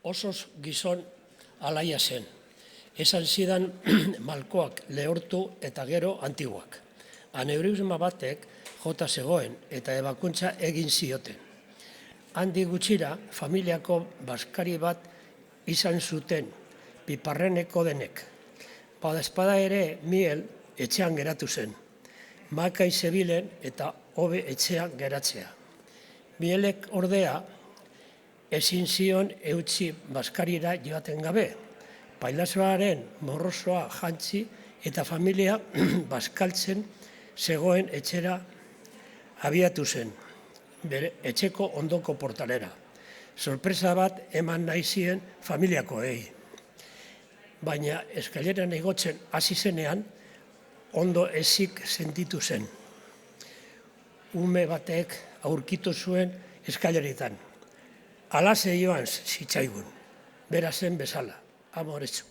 Osoz gizon alaia zen. Esan zidan malkoak lehortu eta gero antiguak. Aneurisma batek jota zegoen eta ebakuntza egin zioten. Handi gutxira, familiako baskari bat izan zuten, piparreneko denek. Badaezpada ere, Miel etxean geratu zen. Makai zebilen eta hobe etxean geratzea. Mielek ordea, ezin zion eutsi baskarira joaten gabe. Pailazoaren morrosoa jantzi eta familia baskaltzen zegoen etxera abiatu zen, bere etxeko ondoko portalera. Sorpresa bat eman nahi zien familiakoei. Baina eskaileran igotzen hasi zenean, ondo ezik sentitu zen. Ume batek aurkitu zuen eskaileretan. Alaze joan zitzaigun, bera zen bezala, amoretsu.